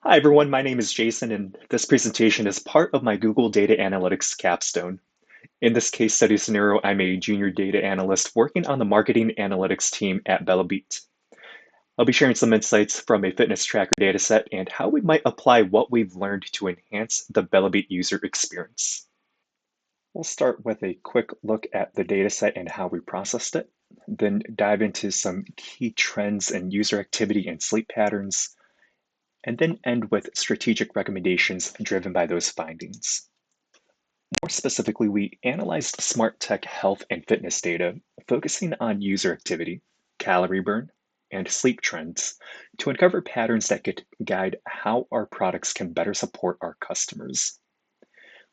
Hi everyone, my name is Jason and this presentation is part of my Google Data Analytics Capstone. In this case study scenario, I'm a junior data analyst working on the marketing analytics team at Bellabeat. I'll be sharing some insights from a fitness tracker dataset and how we might apply what we've learned to enhance the Bellabeat user experience. We'll start with a quick look at the dataset and how we processed it, then dive into some key trends in user activity and sleep patterns, and then end with strategic recommendations driven by those findings. More specifically, we analyzed smart tech health and fitness data, focusing on user activity, calorie burn, and sleep trends to uncover patterns that could guide how our products can better support our customers.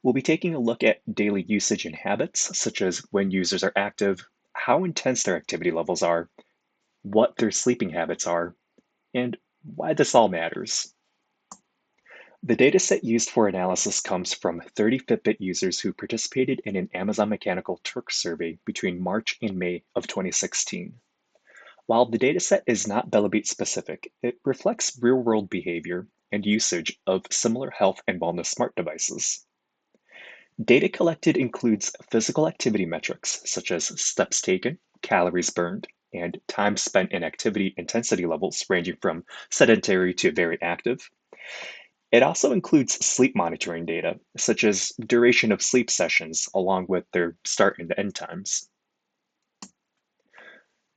We'll be taking a look at daily usage and habits, such as when users are active, how intense their activity levels are, what their sleeping habits are, and why this all matters. The dataset used for analysis comes from 30 Fitbit users who participated in an Amazon Mechanical Turk survey between March and May of 2016. While the dataset is not Bellabeat specific, it reflects real-world behavior and usage of similar health and wellness smart devices. Data collected includes physical activity metrics such as steps taken, calories burned, and time spent in activity intensity levels ranging from sedentary to very active. It also includes sleep monitoring data, such as duration of sleep sessions, along with their start and end times.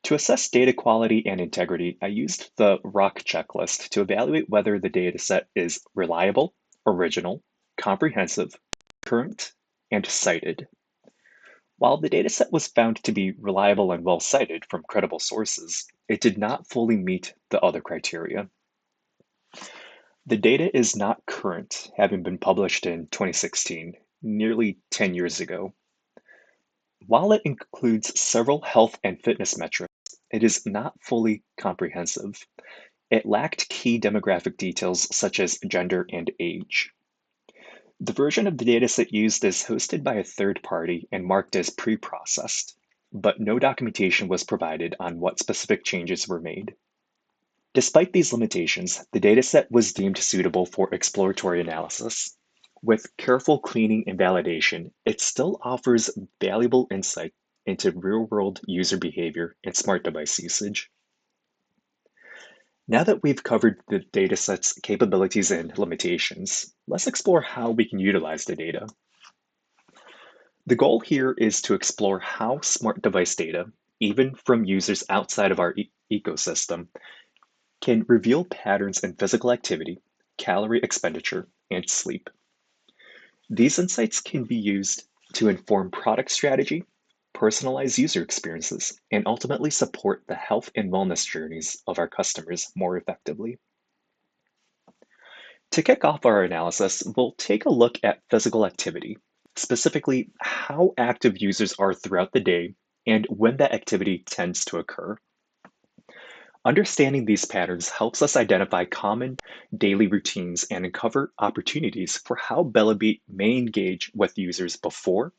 To assess data quality and integrity, I used the ROC checklist to evaluate whether the dataset is reliable, original, comprehensive, current, and cited. While the dataset was found to be reliable and well cited from credible sources, it did not fully meet the other criteria. The data is not current, having been published in 2016, nearly 10 years ago. While it includes several health and fitness metrics, it is not fully comprehensive. It lacked key demographic details such as gender and age. The version of the dataset used is hosted by a third party and marked as pre-processed, but no documentation was provided on what specific changes were made. Despite these limitations, the dataset was deemed suitable for exploratory analysis. With careful cleaning and validation, it still offers valuable insight into real-world user behavior and smart device usage. Now that we've covered the dataset's capabilities and limitations, let's explore how we can utilize the data. The goal here is to explore how smart device data, even from users outside of our ecosystem, can reveal patterns in physical activity, calorie expenditure, and sleep. These insights can be used to inform product strategy, personalize user experiences, and ultimately support the health and wellness journeys of our customers more effectively. To kick off our analysis, we'll take a look at physical activity, specifically how active users are throughout the day and when that activity tends to occur. Understanding these patterns helps us identify common daily routines and uncover opportunities for how Bellabeat may engage with users before,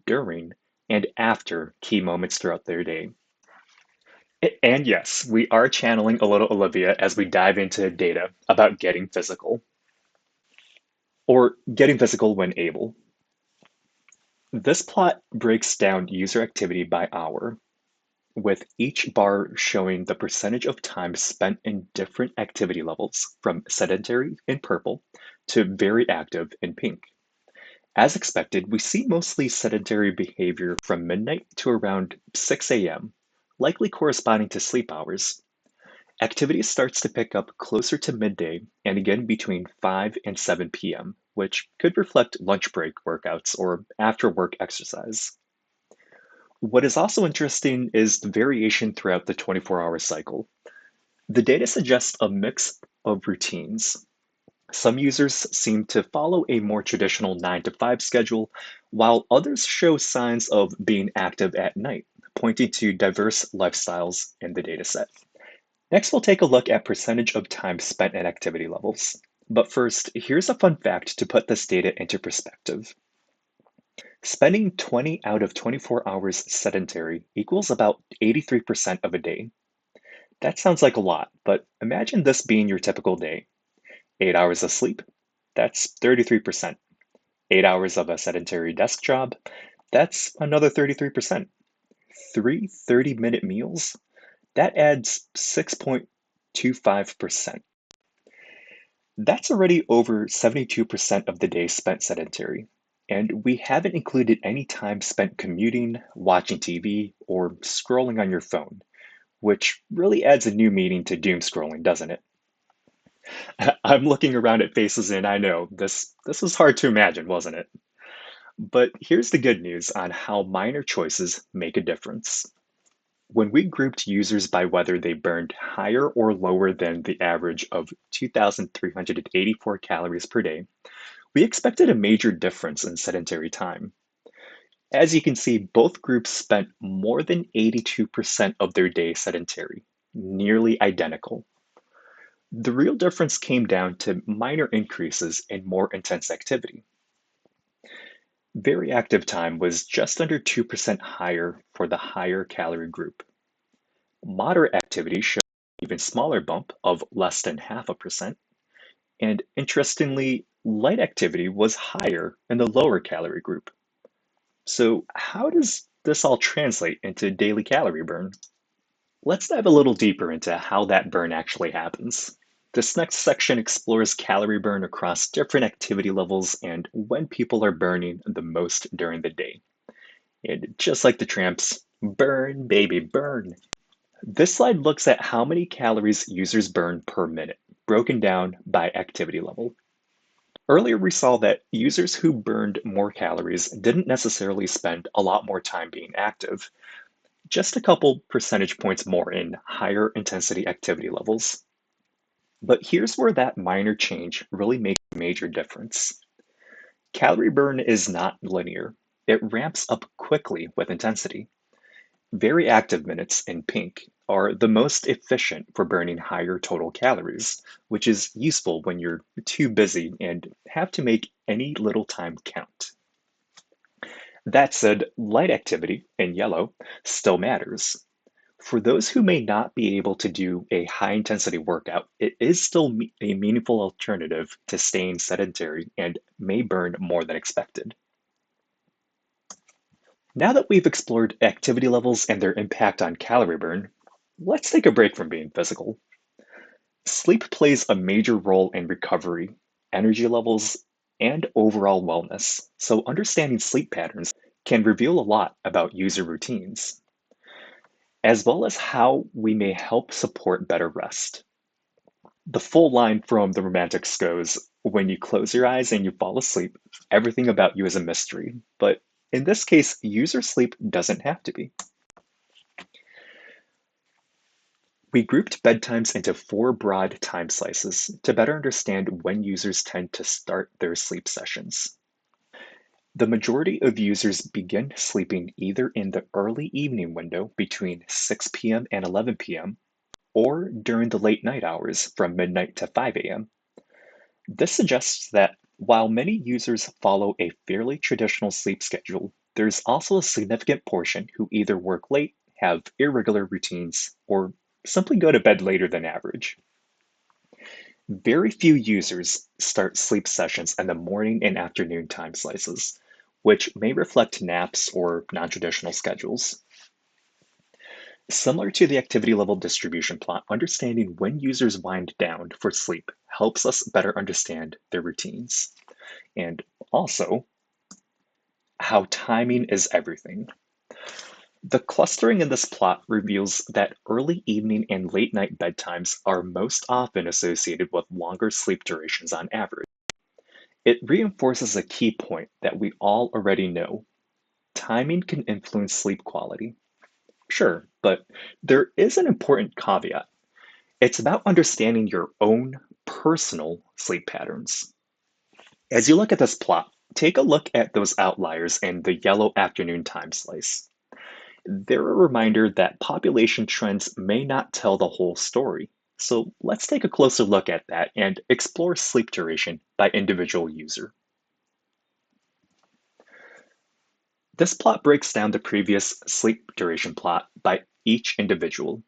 during, and after key moments throughout their day. And yes, we are channeling a little Olivia as we dive into data about getting physical, or getting physical when able. This plot breaks down user activity by hour, with each bar showing the percentage of time spent in different activity levels, from sedentary in purple to very active in pink. As expected, we see mostly sedentary behavior from midnight to around 6 a.m., likely corresponding to sleep hours. Activity starts to pick up closer to midday and again between 5 and 7 p.m., which could reflect lunch break workouts or after work exercise. What is also interesting is the variation throughout the 24-hour cycle. The data suggests a mix of routines. Some users seem to follow a more traditional 9 to 5 schedule, while others show signs of being active at night, pointing to diverse lifestyles in the dataset. Next, we'll take a look at percentage of time spent at activity levels. But first, here's a fun fact to put this data into perspective. Spending 20 out of 24 hours sedentary equals about 83% of a day. That sounds like a lot, but imagine this being your typical day. 8 hours of sleep, that's 33%. 8 hours of a sedentary desk job, that's another 33%. Three 30-minute meals, that adds 6.25%. That's already over 72% of the day spent sedentary. And we haven't included any time spent commuting, watching TV, or scrolling on your phone, which really adds a new meaning to doom scrolling, doesn't it? I'm looking around at faces and I know this was hard to imagine, wasn't it? But here's the good news on how minor choices make a difference. When we grouped users by whether they burned higher or lower than the average of 2,384 calories per day, we expected a major difference in sedentary time. As you can see, both groups spent more than 82% of their day sedentary, nearly identical. The real difference came down to minor increases in more intense activity. Very active time was just under 2% higher for the higher calorie group. Moderate activity showed an even smaller bump of less than 0.5%. And interestingly, light activity was higher in the lower calorie group. So, how does this all translate into daily calorie burn? Let's dive a little deeper into how that burn actually happens. This next section explores calorie burn across different activity levels and when people are burning the most during the day. And just like the tramps, burn, baby, burn. This slide looks at how many calories users burn per minute, broken down by activity level. Earlier, we saw that users who burned more calories didn't necessarily spend a lot more time being active, just a couple percentage points more in higher intensity activity levels. But here's where that minor change really makes a major difference. Calorie burn is not linear. It ramps up quickly with intensity. Very active minutes in pink are the most efficient for burning higher total calories, which is useful when you're too busy and have to make any little time count. That said, light activity, in yellow, still matters. For those who may not be able to do a high intensity workout, it is still a meaningful alternative to staying sedentary and may burn more than expected. Now that we've explored activity levels and their impact on calorie burn, let's take a break from being physical. Sleep plays a major role in recovery, energy levels, and overall wellness, so understanding sleep patterns can reveal a lot about user routines, as well as how we may help support better rest. The full line from the Romantics goes, when you close your eyes and you fall asleep, everything about you is a mystery. But in this case, user sleep doesn't have to be. We grouped bedtimes into four broad time slices to better understand when users tend to start their sleep sessions. The majority of users begin sleeping either in the early evening window between 6 p.m. and 11 p.m. or during the late night hours from midnight to 5 a.m. This suggests that while many users follow a fairly traditional sleep schedule, there's also a significant portion who either work late, have irregular routines, or simply go to bed later than average. Very few users start sleep sessions in the morning and afternoon time slices, which may reflect naps or non-traditional schedules. Similar to the activity level distribution plot, understanding when users wind down for sleep helps us better understand their routines. And also, how timing is everything. The clustering in this plot reveals that early evening and late night bedtimes are most often associated with longer sleep durations on average. It reinforces a key point that we all already know. Timing can influence sleep quality. Sure, but there is an important caveat. It's about understanding your own personal sleep patterns. As you look at this plot, take a look at those outliers in the yellow afternoon time slice. They're a reminder that population trends may not tell the whole story. So let's take a closer look at that and explore sleep duration by individual user. This plot breaks down the previous sleep duration plot by each individual.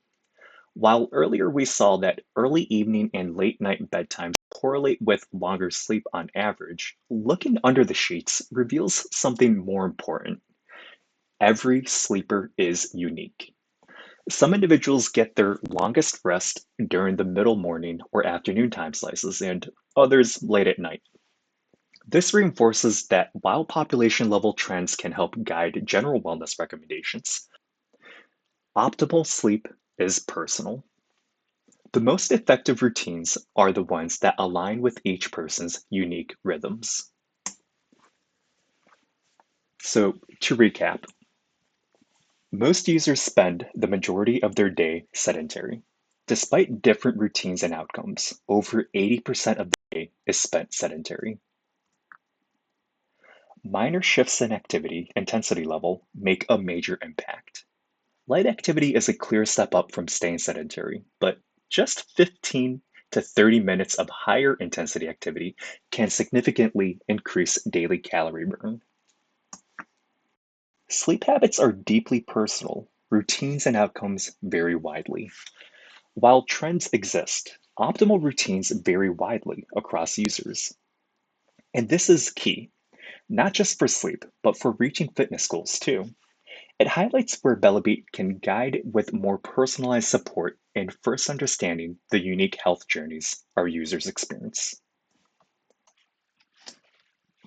While earlier we saw that early evening and late night bedtimes correlate with longer sleep on average, looking under the sheets reveals something more important. Every sleeper is unique. Some individuals get their longest rest during the middle morning or afternoon time slices, and others late at night. This reinforces that while population level trends can help guide general wellness recommendations, optimal sleep is personal. The most effective routines are the ones that align with each person's unique rhythms. So, to recap, most users spend the majority of their day sedentary. Despite different routines and outcomes, over 80% of the day is spent sedentary. Minor shifts in activity intensity level make a major impact. Light activity is a clear step up from staying sedentary, but just 15 to 30 minutes of higher intensity activity can significantly increase daily calorie burn. Sleep habits are deeply personal. Routines and outcomes vary widely. While trends exist, optimal routines vary widely across users. And this is key, not just for sleep, but for reaching fitness goals too. It highlights where Bellabeat can guide with more personalized support and first understanding the unique health journeys our users experience.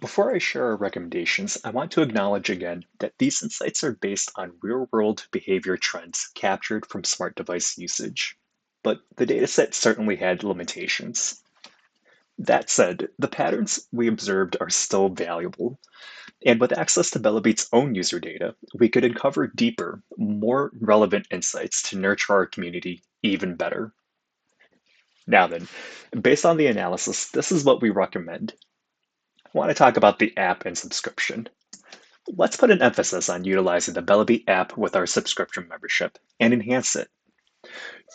Before I share our recommendations, I want to acknowledge again that these insights are based on real-world behavior trends captured from smart device usage. But the dataset certainly had limitations. That said, the patterns we observed are still valuable. And with access to Bellabeat's own user data, we could uncover deeper, more relevant insights to nurture our community even better. Now then, based on the analysis, this is what we recommend. I want to talk about the app and subscription. Let's put an emphasis on utilizing the Bellabeat app with our subscription membership and enhance it.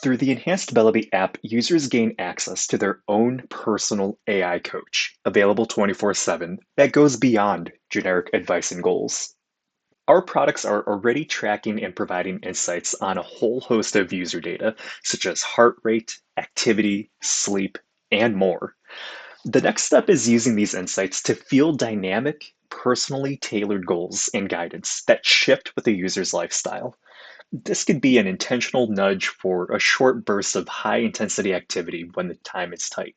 Through the enhanced Bellabeat app, users gain access to their own personal AI coach, available 24/7, that goes beyond generic advice and goals. Our products are already tracking and providing insights on a whole host of user data, such as heart rate, activity, sleep, and more. The next step is using these insights to fuel dynamic, personally tailored goals and guidance that shift with the user's lifestyle. This could be an intentional nudge for a short burst of high intensity activity when the time is tight,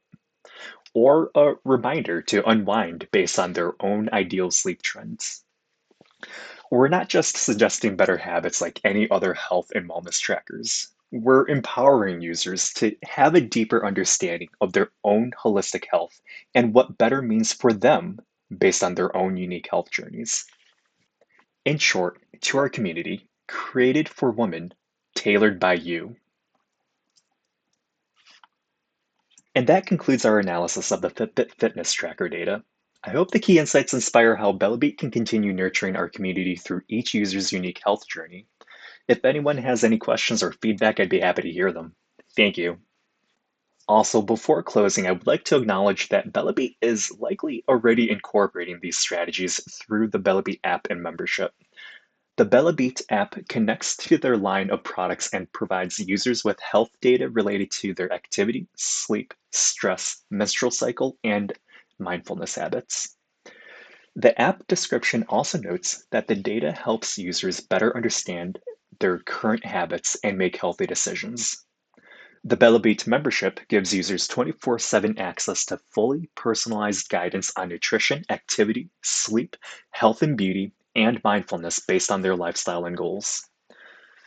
or a reminder to unwind based on their own ideal sleep trends. We're not just suggesting better habits like any other health and wellness trackers. We're empowering users to have a deeper understanding of their own holistic health and what better means for them based on their own unique health journeys. In short, to our community, created for women, tailored by you. And that concludes our analysis of the Fitbit fitness tracker data. I hope the key insights inspire how Bellabeat can continue nurturing our community through each user's unique health journey. If anyone has any questions or feedback, I'd be happy to hear them. Thank you. Also, before closing, I would like to acknowledge that Bellabeat is likely already incorporating these strategies through the Bellabeat app and membership. The Bellabeat app connects to their line of products and provides users with health data related to their activity, sleep, stress, menstrual cycle, and mindfulness habits. The app description also notes that the data helps users better understand their current habits and make healthy decisions. The Bellabeat membership gives users 24/7 access to fully personalized guidance on nutrition, activity, sleep, health and beauty, and mindfulness based on their lifestyle and goals.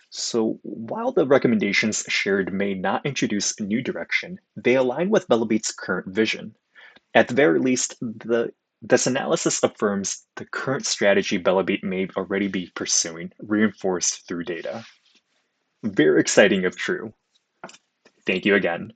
So, while the recommendations shared may not introduce a new direction, they align with Bellabeat's current vision. At the very least, this analysis affirms the current strategy Bellabeat may already be pursuing, reinforced through data. Very exciting if true. Thank you again.